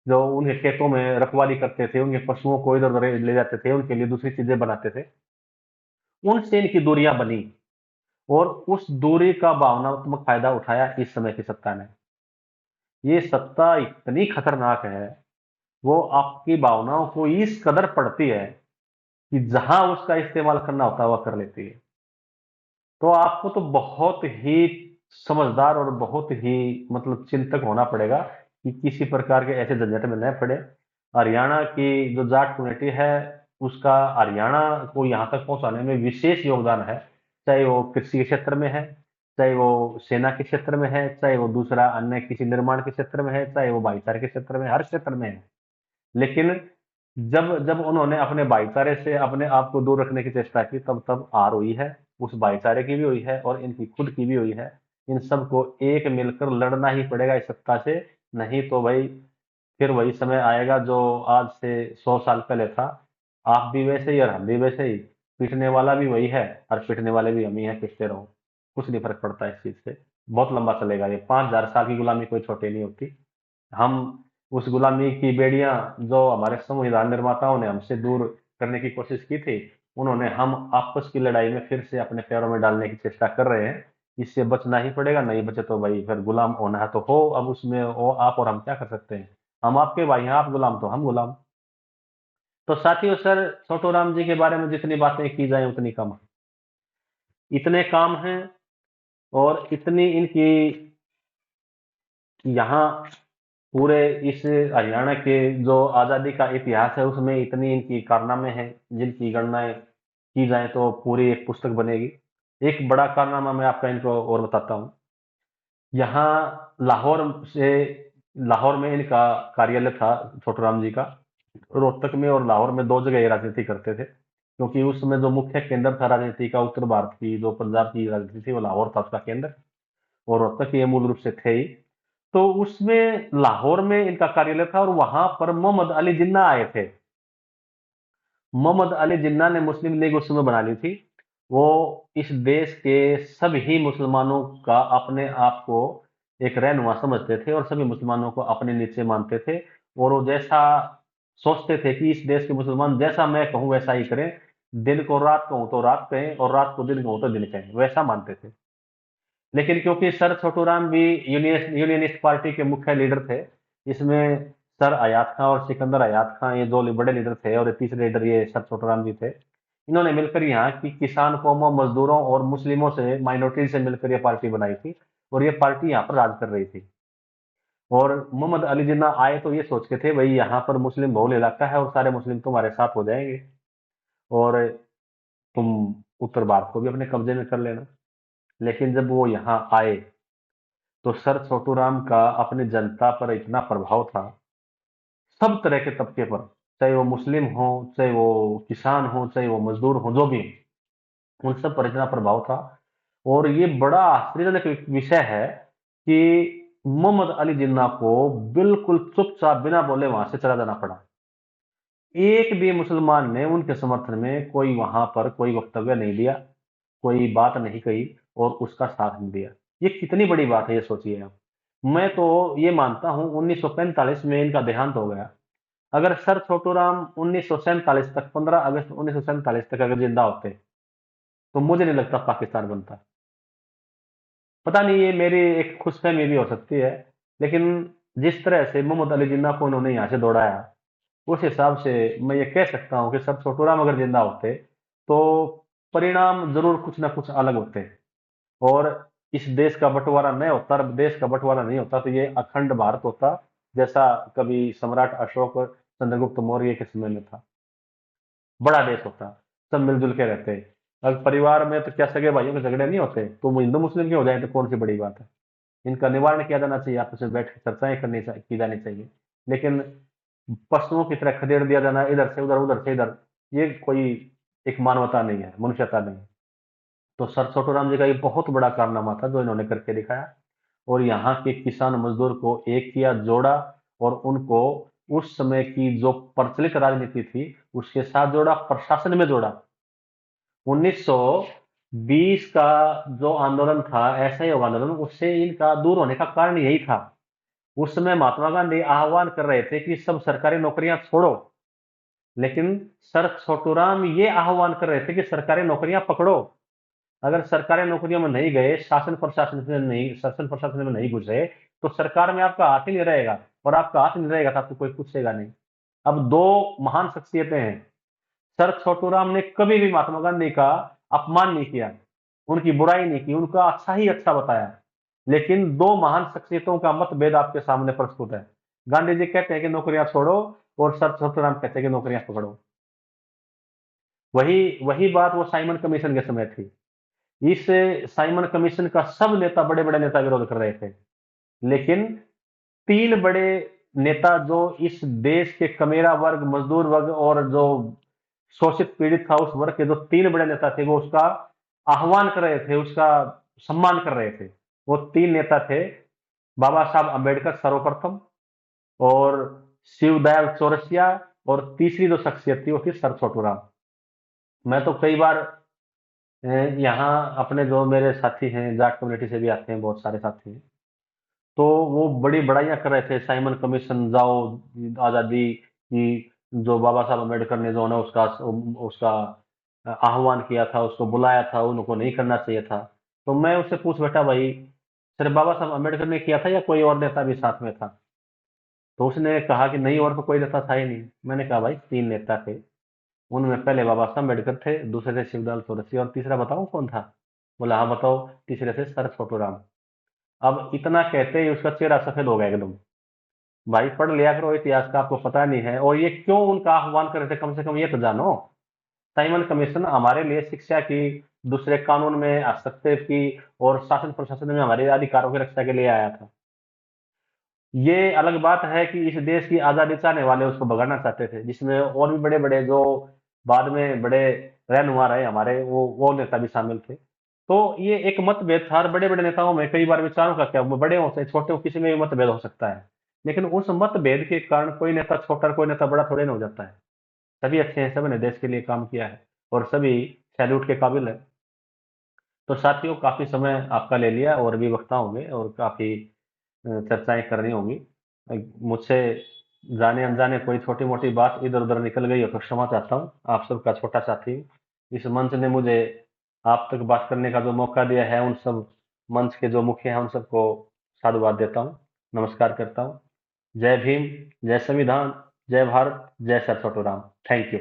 जो उनके खेतों में रखवाली करते थे, उनके पशुओं को इधर उधर ले जाते थे, उनके लिए दूसरी चीजें बनाते थे, उनसे इनकी दूरियां बनी। और उस दूरी का भावनात्मक फायदा उठाया इस समय की सत्ता ने। ये सत्ता इतनी खतरनाक है, वो आपकी भावनाओं को इस कदर पढ़ती है कि जहां उसका इस्तेमाल करना होता है वह कर लेती है। तो आपको तो बहुत ही समझदार और बहुत ही मतलब चिंतक होना पड़ेगा कि किसी प्रकार के ऐसे झंझट में न पड़े। हरियाणा की जो जाट कम्युनिटी है, उसका हरियाणा को यहाँ तक पहुंचाने में विशेष योगदान है। चाहे वो कृषि के क्षेत्र में है, चाहे वो सेना के क्षेत्र में है, चाहे वो दूसरा अन्य किसी निर्माण के क्षेत्र में है, चाहे वो भाईचारे के क्षेत्र में, हर क्षेत्र में है। लेकिन जब जब उन्होंने अपने भाईचारे से अपने आप को दूर रखने की चेष्टा की, तब तब हार हुई है। उस भाईचारे की भी हुई है और इनकी खुद की भी हुई है। इन सबको एक मिलकर लड़ना ही पड़ेगा इस सत्ता से। नहीं तो भाई फिर वही समय आएगा जो आज से 100 साल पहले था। आप भी वैसे ही और हम भी वैसे ही, पीटने वाला भी वही है और पीटने वाले भी हम ही हैं, पीटते रहो। कुछ नहीं फर्क पड़ता इस चीज से। बहुत लंबा चलेगा ये। 5,000 साल की गुलामी कोई छोटी नहीं होती। हम उस गुलामी की बेड़ियां जो हमारे संविधान निर्माताओं ने हमसे दूर करने की कोशिश की थी, उन्होंने हम आपस की लड़ाई में फिर से अपने पैरों में डालने की चेष्टा कर रहे हैं। इससे बचना ही पड़ेगा, नहीं बचे तो भाई फिर गुलाम होना है तो हो। अब उसमें वो आप और हम क्या कर सकते हैं? हम आपके भाई हैं, आप गुलाम तो हम गुलाम। तो साथियों, सर छोटू राम जी के बारे में जितनी बातें की जाए उतनी कम है। इतने काम हैं और इतनी इनकी यहाँ पूरे इस हरियाणा के जो आज़ादी का इतिहास है उसमें इतनी इनकी कारनामे हैं, जिनकी गणनाएं की जाए तो पूरी एक पुस्तक बनेगी। एक बड़ा कारनामा मैं आपका इनको और बताता हूँ। यहाँ लाहौर से लाहौर में इनका कार्यालय था, छोटूराम जी का। रोहतक में और लाहौर में दो जगह ये राजनीति करते थे, क्योंकि उस समय जो मुख्य केंद्र था राजनीति का, उत्तर भारत की जो पंजाब की राजनीति थी, वो लाहौर था उसका केंद्र। और रोहतक ये मूल रूप से थे ही। तो उसमें लाहौर में इनका कार्यालय था और वहां पर मोहम्मद अली जिन्ना आए थे। मोहम्मद अली जिन्ना ने मुस्लिम लीग उस समय बना ली थी। वो इस देश के सभी मुसलमानों का अपने आप को एक रहनुमा समझते थे और सभी मुसलमानों को अपने नीचे मानते थे। और वो जैसा सोचते थे कि इस देश के मुसलमान जैसा मैं कहूँ वैसा ही करें। दिन को रात कहूँ तो रात कहें और रात को दिन कहूँ तो दिन कहें, वैसा मानते थे। लेकिन क्योंकि सर छोटू राम भी यूनियनिस्ट पार्टी के मुख्य लीडर थे, इसमें सर अयात खां और सिकंदर अयात खां ये दो बड़े लीडर थे और ये तीसरे लीडर ये सर छोटू राम जी थे। इन्होंने मिलकर यहाँ की किसान कौमों, मजदूरों और मुस्लिमों से, माइनॉरिटी से मिलकर ये पार्टी बनाई थी और ये पार्टी यहाँ पर राज कर रही थी। और मोहम्मद अली जिन्ना आए तो ये सोच के थे भाई यहाँ पर मुस्लिम बहुल इलाका है और सारे मुस्लिम तुम्हारे साथ हो जाएंगे और तुम उत्तर भारत को भी अपने कब्जे में कर लेना। लेकिन जब वो यहाँ आए तो सर छोटू राम का अपनी जनता पर इतना प्रभाव था, सब तरह के तबके पर, चाहे वो मुस्लिम हो, चाहे वो किसान हो, चाहे वो मजदूर हो, जो भी हो, उन सब पर इतना प्रभाव था। और ये बड़ा आश्चर्यजनक विषय है कि मोहम्मद अली जिन्ना को बिल्कुल चुपचाप बिना बोले वहां से चला जाना पड़ा। एक भी मुसलमान ने उनके समर्थन में कोई वहां पर कोई वक्तव्य नहीं दिया, कोई बात नहीं कही और उसका साथ नहीं दिया। ये कितनी बड़ी बात है, ये सोचिए आप। मैं तो ये मानता हूं 1945 में इनका देहांत हो गया। अगर सर छोटूराम 1947 तक, 15 अगस्त 1947 तक अगर जिंदा होते तो मुझे नहीं लगता पाकिस्तान बनता। पता नहीं, ये मेरी एक खुशफहमी भी हो सकती है, लेकिन जिस तरह से मोहम्मद अली जिन्ना को उन्होंने यहाँ से दौड़ाया, उस हिसाब से मैं ये कह सकता हूँ कि सर छोटूराम अगर जिंदा होते तो परिणाम जरूर कुछ ना कुछ अलग होते। और इस देश का बंटवारा नहीं होता, देश का बंटवारा नहीं होता तो ये अखंड भारत होता, जैसा कभी सम्राट अशोक और चंद्रगुप्त मौर्य के समय में था। बड़ा देश होता, सब मिलजुल के रहते। अगर परिवार में तो क्या सगे भाइयों के झगड़े नहीं होते, तो वो हिंदू मुस्लिम के हो जाए तो कौन सी बड़ी बात है। इनका निवारण किया जाना चाहिए, आपस में बैठ के चर्चाएं की जानी चाहिए। लेकिन पशुओं की तरह खदेड़ दिया जाना, इधर से उधर, उधर से इधर, ये कोई एक मानवता नहीं है, मनुष्यता नहीं है। तो सर छोटूराम जी का ये बहुत बड़ा कारनामा था जो इन्होंने करके दिखाया। और यहाँ के किसान मजदूर को एक किया, जोड़ा, और उनको उस समय की जो प्रचलित राजनीति थी उसके साथ जोड़ा, प्रशासन में जोड़ा। 1920 का जो आंदोलन था, असहयोग आंदोलन, उससे इनका दूर होने का कारण यही था। उस समय महात्मा गांधी आह्वान कर रहे थे कि सब सरकारी नौकरियां छोड़ो, लेकिन सर छोटूराम ये आह्वान कर रहे थे कि सरकारी नौकरियां पकड़ो। अगर सरकारी नौकरियों में नहीं गए, शासन प्रशासन में नहीं घुसे, तो सरकार में आपका हाथ ही नहीं रहेगा, और आपका हाथ नहीं रहेगा तो आपको कोई पूछेगा नहीं। अब दो महान शख्सियतें हैं। सर छोटूराम ने कभी भी महात्मा गांधी का अपमान नहीं किया, उनकी बुराई नहीं की, उनका अच्छा ही अच्छा बताया। लेकिन दो महान शख्सियतों का मतभेद आपके सामने प्रस्तुत है। गांधी जी कहते हैं कि नौकरियां छोड़ो, और सर छोटूराम कहते हैं कि नौकरियां पकड़ो। वही वही बात वो साइमन कमीशन के समय थी। इस साइमन कमीशन का सब नेता, बड़े बड़े नेता, विरोध कर रहे थे। लेकिन तीन बड़े नेता जो इस देश के कमेरा वर्ग, मजदूर वर्ग और जो शोषित पीड़ित था उस वर्ग के जो तीन बड़े नेता थे, वो उसका आह्वान कर रहे थे, उसका सम्मान कर रहे थे। वो तीन नेता थे: बाबा साहब अम्बेडकर सर्वप्रथम, और शिवदयाल चौरसिया, और तीसरी जो शख्सियत थी वो थी सर छोटूराम। मैं तो कई बार यहाँ अपने जो मेरे साथी हैं, जाट कम्युनिटी से भी आते हैं, बहुत सारे साथी हैं, तो वो बड़ी बड़ाइयाँ कर रहे थे, साइमन कमीशन जाओ, आज़ादी की, जो बाबा साहब अम्बेडकर ने जो है ना उसका उसका आह्वान किया था, उसको बुलाया था, उनको नहीं करना चाहिए था। तो मैं उससे पूछ बैठा, भाई सिर्फ बाबा साहब अम्बेडकर ने किया था या कोई और नेता भी साथ में था? तो उसने कहा कि नहीं, और तो कोई नेता था ही नहीं। मैंने कहा भाई तीन नेता थे, उनमें पहले बाबा साहब अम्बेडकर थे, दूसरे थे शिवलाल चौरसिया, और तीसरा बताओ कौन था? बोला हाँ बताओ। तीसरे थे सर छोटूराम। अब इतना कहते ही उसका चेहरा सफेद हो गया एकदम। भाई पढ़ लिया करो इतिहास का, आपको पता नहीं है? और ये क्यों उनका आह्वान कर रहे थे, कम से कम ये तो जानो। साइमन कमीशन हमारे लिए शिक्षा की, दूसरे कानून में हस्तक्षेप की, और शासन प्रशासन में हमारे अधिकारों की रक्षा के लिए आया था। ये अलग बात है कि इस देश की आजादी चाहने वाले उसको भगाना चाहते थे, जिसमें और भी बड़े बड़े जो बाद में बड़े रहनुमा रहे हमारे, वो नेता भी शामिल थे। तो ये एक मतभेद था, और बड़े बड़े नेताओं में कई बार विचारों का क्या, वो बड़े हो चाहे छोटे हो, किसी में भी मतभेद हो सकता है। लेकिन उस मतभेद के कारण कोई नेता छोटा और कोई नेता बड़ा थोड़े ना हो जाता है। सभी अच्छे हैं, सभी ने देश के लिए काम किया है, और सभी सैल्यूट के काबिल है। तो साथियों, काफी समय आपका ले लिया, और भी वक्ता होंगे, और काफी चर्चाएं करनी होंगी। मुझसे जाने अनजाने कोई छोटी मोटी बात इधर उधर निकल गई हो तो क्षमा चाहता हूँ। आप सबका छोटा साथी हूँ। इस मंच ने मुझे आप तक बात करने का जो मौका दिया है, उन सब मंच के जो मुखिया हैं उन सबको साधुवाद देता हूँ, नमस्कार करता हूँ। जय भीम, जय संविधान, जय भारत, जय सर छोटूराम। Thank you.